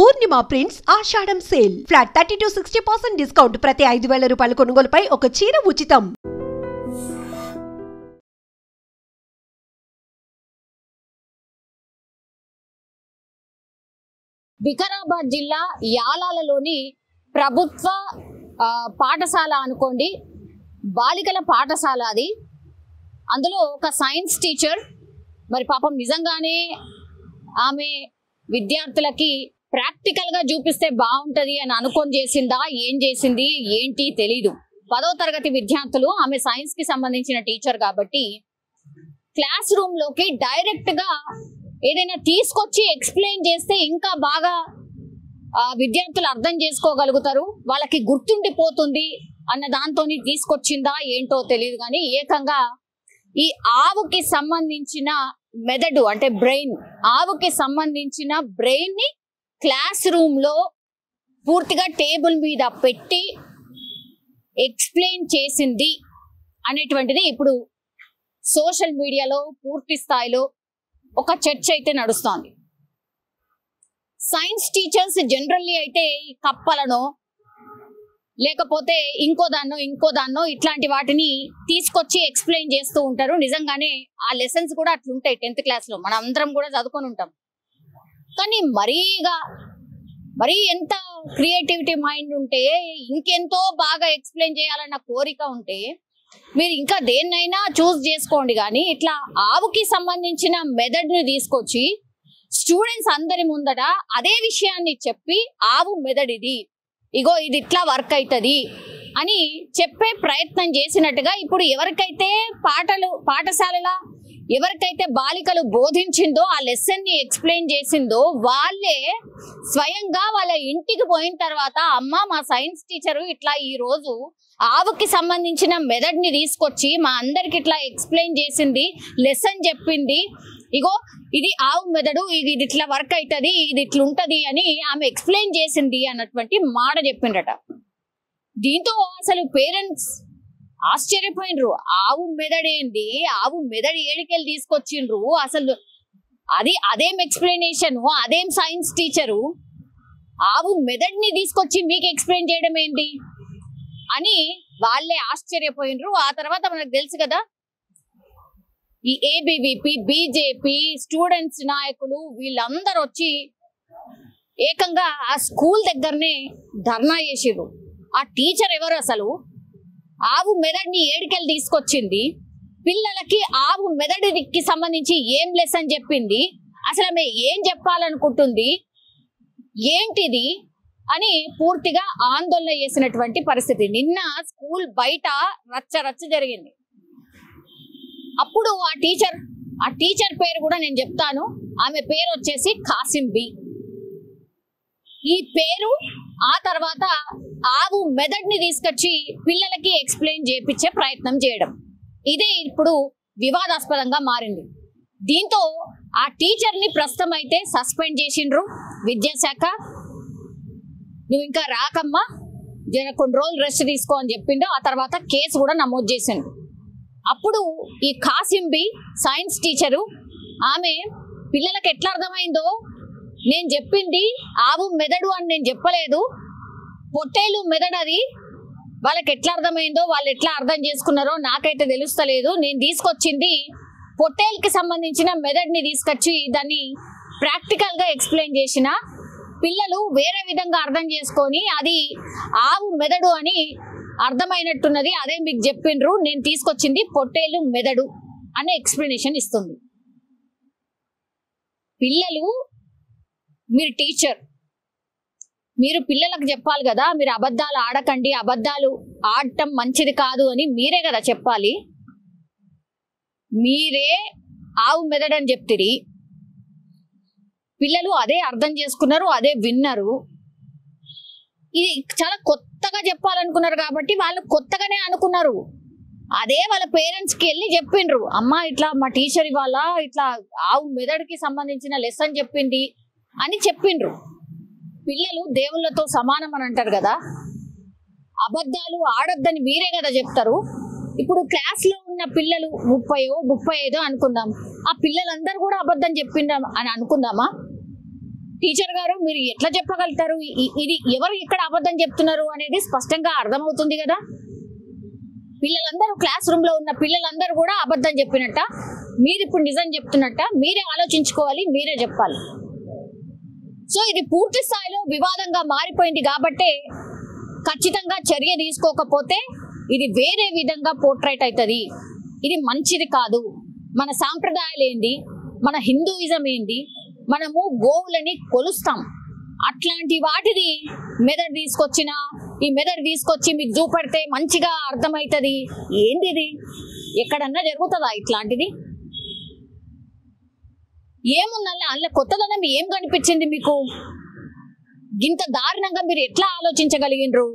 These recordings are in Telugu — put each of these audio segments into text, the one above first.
పూర్ణిమ ప్రింట్స్ ఆషాఢం సేల్ ఫ్లాట్ 30-60% డిస్కౌంట్ ప్రతి 5,000 రూపాయల కొనుగోలుపై ఒక చీర ఉచితం. వికారాబాద్ జిల్లా యాలాలలోని ప్రభుత్వ పాఠశాల అనుకోండి, బాలికల పాఠశాల అది. అందులో ఒక సైన్స్ టీచర్ మరి పాపం నిజంగానే ఆమె విద్యార్థులకి ప్రాక్టికల్గా చూపిస్తే బాగుంటుంది అని అనుకొని చేసిందా, ఏం చేసింది ఏంటి తెలీదు. 10వ తరగతి విద్యార్థులు, ఆమె సైన్స్కి సంబంధించిన టీచర్ కాబట్టి క్లాస్ రూమ్లోకి డైరెక్ట్గా ఏదైనా తీసుకొచ్చి ఎక్స్ప్లెయిన్ చేస్తే ఇంకా బాగా విద్యార్థులు అర్థం చేసుకోగలుగుతారు, వాళ్ళకి గుర్తుండిపోతుంది అన్న దాంతో తీసుకొచ్చిందా ఏంటో తెలియదు. కానీ ఏకంగా ఈ ఆవుకి సంబంధించిన మెదడు అంటే బ్రెయిన్, ఆవుకి సంబంధించిన బ్రెయిన్ ని క్లాస్ రూమ్ లో పూర్తిగా టేబుల్ మీద పెట్టి ఎక్స్ప్లెయిన్ చేసింది అనేటువంటిది ఇప్పుడు సోషల్ మీడియాలో పూర్తి స్థాయిలో ఒక చర్చ అయితే నడుస్తోంది. సైన్స్ టీచర్స్ జనరల్లీ అయితే కప్పలనో లేకపోతే ఇంకో దాన్నో ఇట్లాంటి వాటిని తీసుకొచ్చి ఎక్స్ప్లెయిన్ చేస్తూ ఉంటారు. నిజంగానే ఆ లెసన్స్ కూడా అట్లుంటాయి 10th క్లాస్లో, మనం అందరం కూడా చదువుకొని ఉంటాం. కానీ మరీ ఎంత క్రియేటివిటీ మైండ్ ఉంటే, ఇంకెంతో బాగా ఎక్స్ప్లెయిన్ చేయాలన్న కోరిక ఉంటే మీరు ఇంకా దేన్నైనా చూస్ చేసుకోండి. కానీ ఇట్లా ఆవుకి సంబంధించిన మెథడ్ని తీసుకొచ్చి స్టూడెంట్స్ అందరి ముందట అదే విషయాన్ని చెప్పి ఆవు మెథడ్ ఇది, ఇగో ఇది ఇట్లా వర్క్ అవుతుంది అని చెప్పే ప్రయత్నం చేసినట్టుగా ఇప్పుడు ఎవరికైతే పాఠశాలలో ఎవరికైతే బాలికలు బోధించిందో, ఆ లెసన్ ని ఎక్స్ప్లెయిన్ చేసిందో వాళ్ళే స్వయంగా వాళ్ళ ఇంటికి పోయిన తర్వాత, అమ్మ మా సైన్స్ టీచరు ఇట్లా ఈ రోజు ఆవుకి సంబంధించిన మెథడ్ ని తీసుకొచ్చి మా అందరికి ఇట్లా ఎక్స్ప్లెయిన్ చేసింది, లెసన్ చెప్పింది, ఇగో ఇది ఆవు మెదడు, ఇది ఇట్లా వర్క్ అవుతుంది, ఇది ఇట్లుంటది అని ఆమె ఎక్స్ప్లెయిన్ చేసింది అన్నటువంటి మాట చెప్పిండట. దీంతో అసలు పేరెంట్స్ ఆశ్చర్యపోయినరు. ఆవు మెదడేంది, ఆవు మెదడు ఏడికెళ్ళి తీసుకొచ్చిండ్రు, అసలు అదేం ఎక్స్ప్లెనేషన్, అదేం సైన్స్ టీచరు, ఆవు మెదడుని తీసుకొచ్చి మీకు ఎక్స్ప్లెయిన్ చేయడం ఏంటి అని వాళ్ళే ఆశ్చర్యపోయినరు. ఆ తర్వాత మనకు తెలుసు కదా, ఈ ఏబీవీపీ, బీజేపీ స్టూడెంట్స్ నాయకులు వీళ్ళందరూ వచ్చి ఏకంగా ఆ స్కూల్ దగ్గరనే ధర్నా చేసిర్రు. ఆ టీచర్ ఎవరు, అసలు ఆవు మెదడుని ఏడికెళ్ళి తీసుకొచ్చింది, పిల్లలకి ఆవు మెదడుకి సంబంధించి ఏం లెసన్ చెప్పింది, అసలు ఆమె ఏం చెప్పాలనుకుంటుంది ఏంటిది అని పూర్తిగా ఆందోళన చేసినటువంటి పరిస్థితి. నిన్న స్కూల్ బయట రచ్చ జరిగింది. అప్పుడు ఆ టీచర్ పేరు కూడా నేను చెప్తాను. ఆమె పేరు వచ్చేసి కాసిం బి. ఈ పేరు ఆ తర్వాత ఆవు మెదడుని తీసుకొచ్చి పిల్లలకి ఎక్స్ప్లెయిన్ చేయించే ప్రయత్నం చేయడం, ఇదే ఇప్పుడు వివాదాస్పదంగా మారింది. దీంతో ఆ టీచర్ని ప్రస్తుతం అయితే సస్పెండ్ చేసిండ్రు విద్యాశాఖ. నువ్వు ఇంకా రాకమ్మా, కొన్ని రోజులు రెస్ట్ తీసుకో అని చెప్పిండు. ఆ తర్వాత కేసు కూడా నమోదు చేసిండు. అప్పుడు ఈ కాసిం బి సైన్స్ టీచరు, ఆమె పిల్లలకు ఎట్లా అర్థమైందో, నేను చెప్పింది ఆవు మెదడు అని నేను చెప్పలేదు, పొట్టేలు మెదడు, అది వాళ్ళకి ఎట్లా అర్థమైందో, వాళ్ళు ఎట్లా అర్థం చేసుకున్నారో నాకైతే తెలుస్తలేదు, నేను తీసుకొచ్చింది పొట్టేలుకి సంబంధించిన మెదడుని తీసుకొచ్చి దాన్ని ప్రాక్టికల్గా ఎక్స్ప్లెయిన్ చేసిన, పిల్లలు వేరే విధంగా అర్థం చేసుకొని అది ఆవు మెదడు అని అర్థమైనట్టున్నది, అదే మీకు చెప్పిండ్రు, నేను తీసుకొచ్చింది పొట్టేలు మెదడు అనే ఎక్స్ప్లెనేషన్ ఇస్తుంది. పిల్లలు, మీరు టీచర్, మీరు పిల్లలకు చెప్పాలి కదా, మీరు అబద్ధాలు ఆడకండి, అబద్ధాలు ఆడటం మంచిది కాదు అని మీరే కదా చెప్పాలి. మీరే ఆవు మెదడు అని చెప్తిరి, పిల్లలు అదే అర్థం చేసుకున్నారు, అదే విన్నారు. ఇది చాలా కొత్తగా చెప్పాలనుకున్నారు కాబట్టి వాళ్ళు కొత్తగానే అనుకున్నారు. అదే వాళ్ళ పేరెంట్స్కి వెళ్ళి చెప్పిండ్రు, అమ్మ ఇట్లా మా టీచర్ ఇవాళ ఇట్లా ఆవు మెదడుకి సంబంధించిన లెసన్ చెప్పింది అని చెప్పిండ్రు. పిల్లలు దేవుళ్ళతో సమానం అని అంటారు కదా, అబద్ధాలు ఆడొద్దని మీరే కదా చెప్తారు. ఇప్పుడు క్లాస్ లో ఉన్న పిల్లలు 30-35 అనుకుందాం, ఆ పిల్లలందరూ కూడా అబద్ధం చెప్పిండ్రు అని అనుకుందామా? టీచర్ గారు మీరు ఎట్లా చెప్పగలుగుతారు ఇది ఎవరు ఇక్కడ అబద్ధం చెప్తున్నారు అనేది స్పష్టంగా అర్థమవుతుంది కదా. పిల్లలందరూ క్లాస్ రూమ్ లో ఉన్న పిల్లలందరూ కూడా అబద్ధం చెప్పినట్ట, మీరు ఇప్పుడు నిజం చెప్తున్నట్ట, మీరే ఆలోచించుకోవాలి, మీరే చెప్పాలి. సో ఇది పూర్తి స్థాయిలో వివాదంగా మారిపోయింది కాబట్టే ఖచ్చితంగా చర్య తీసుకోకపోతే ఇది వేరే విధంగా పోర్ట్రైట్ అవుతుంది. ఇది మంచిది కాదు. మన సాంప్రదాయాలు ఏంది, మన హిందూయిజం ఏంది, మనము గోవులని కొలుస్తాం. అట్లాంటి వాటిది మెదడు తీసుకొచ్చిన ఈ మెదడు తీసుకొచ్చి మీకు చూపెడితే మంచిగా అర్థమవుతుంది. ఏంది ఇది? ఎక్కడన్నా జరుగుతుందా ఇట్లాంటిది? ఏమున్నా అందులో కొత్తదనం ఏం కనిపించింది మీకు? ఇంత దారుణంగా మీరు ఎట్లా ఆలోచించగలిగినరు?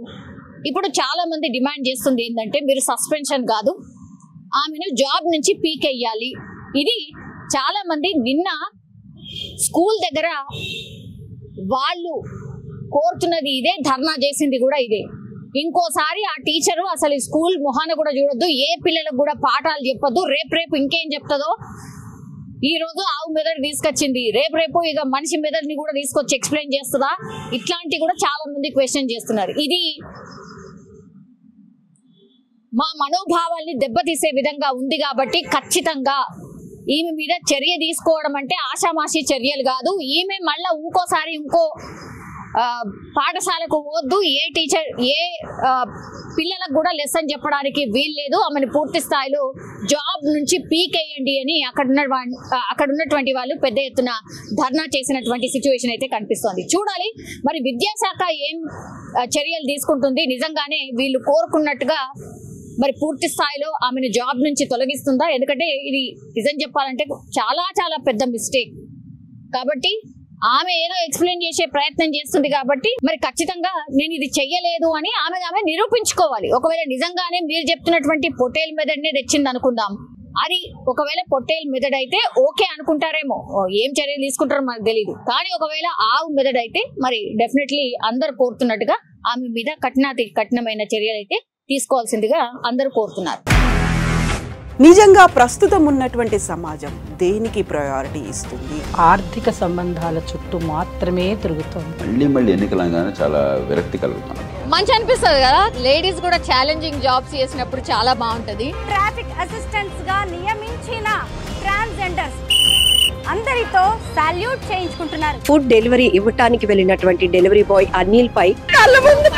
ఇప్పుడు చాలా మంది డిమాండ్ చేస్తుంది ఏంటంటే మీరు సస్పెన్షన్ కాదు, ఆమెను జాబ్ నుంచి పీకెయ్యాలి. ఇది చాలా మంది నిన్న స్కూల్ దగ్గర వాళ్ళు కోరుతున్నది ఇదే, ధర్నా చేసింది కూడా ఇదే. ఇంకోసారి ఆ టీచరు అసలు స్కూల్ మొహాన కూడా చూడొద్దు, ఏ పిల్లలకు కూడా పాఠాలు చెప్పొద్దు. రేపు ఇంకేం చెప్తుందో, ఈ రోజు ఆవు మెదడు తీసుకొచ్చింది, రేపు ఇక మనిషి మెదడుని కూడా తీసుకొచ్చి ఎక్స్ప్లెయిన్ చేస్తుందా? ఇట్లాంటి కూడా చాలా మంది క్వశ్చన్ చేస్తున్నారు. ఇది మా మనోభావాల్ని దెబ్బతీసే విధంగా ఉంది కాబట్టి ఖచ్చితంగా ఈమె మీద చర్య తీసుకోవడం అంటే ఆషామాషి చర్యలు కాదు. ఈమె మళ్ళా ఇంకోసారి ఇంకో పాఠశాలకు పోవద్దు, ఏ టీచర్ ఏ పిల్లలకు కూడా లెసన్ చెప్పడానికి వీల్లేదు, ఆమెను పూర్తి స్థాయిలో జాబ్ నుంచి పీకేయండి అని అక్కడ ఉన్నటువంటి వాళ్ళు పెద్ద ఎత్తున ధర్నా చేసినటువంటి సిచ్యువేషన్ అయితే కనిపిస్తోంది. చూడాలి మరి విద్యాశాఖ ఏం చర్యలు తీసుకుంటుంది. నిజంగానే వీళ్ళు కోరుకున్నట్టుగా మరి పూర్తి స్థాయిలో ఆమెను జాబ్ నుంచి తొలగిస్తుందా? ఎందుకంటే ఇది నిజం చెప్పాలంటే చాలా చాలా పెద్ద మిస్టేక్ కాబట్టి ఆమె ఏదో ఎక్స్ప్లెయిన్ చేసే ప్రయత్నం చేస్తుంది కాబట్టి మరి ఖచ్చితంగా నేను ఇది చెయ్యలేదు అని ఆమె నిరూపించుకోవాలి. ఒకవేళ నిజంగానే మీరు చెప్తున్నటువంటి పొటేల్ మెథడ్నే తెచ్చింది అనుకుందాం, అది ఒకవేళ పొట్టేల్ మెథడ్ అయితే ఓకే అనుకుంటారేమో, ఏం చర్యలు తీసుకుంటారో మనకు తెలియదు. కానీ ఒకవేళ ఆవు మెథడ్ అయితే మరి డెఫినెట్లీ అందరు కోరుతున్నట్టుగా ఆమె మీద కఠినమైన చర్యలు అయితే తీసుకోవాల్సిందిగా అందరూ కోరుతున్నారు. నిజంగా ప్రస్తుతం ఉన్నటువంటి సమాజం దేనికి ప్రయారిటీ ఇస్తుంది? ఆర్థిక సంబంధాల చుట్టూ మాత్రమే తిరుగుతుంది. మళ్ళీ ఎన్నికలంగానే చాలా విరక్తి కలుగుతున్నాం. మంచి అనిపిస్తుంది కదా, లేడీస్ కూడా ఛాలెంజింగ్ జాబ్స్ చేసినప్పుడు చాలా బాగుంటది. ట్రాఫిక్ అసిస్టెంట్స్ గా నియమించిన ట్రాన్స్జెండర్స్ అందరితో సాల్యూట్ చేయించుకుంటున్నారు. ఫుడ్ డెలివరీ ఇవ్వటానికి వెళ్ళినటువంటి డెలివరీ బాయ్ అనిల్ పై కళ్ళ ముందు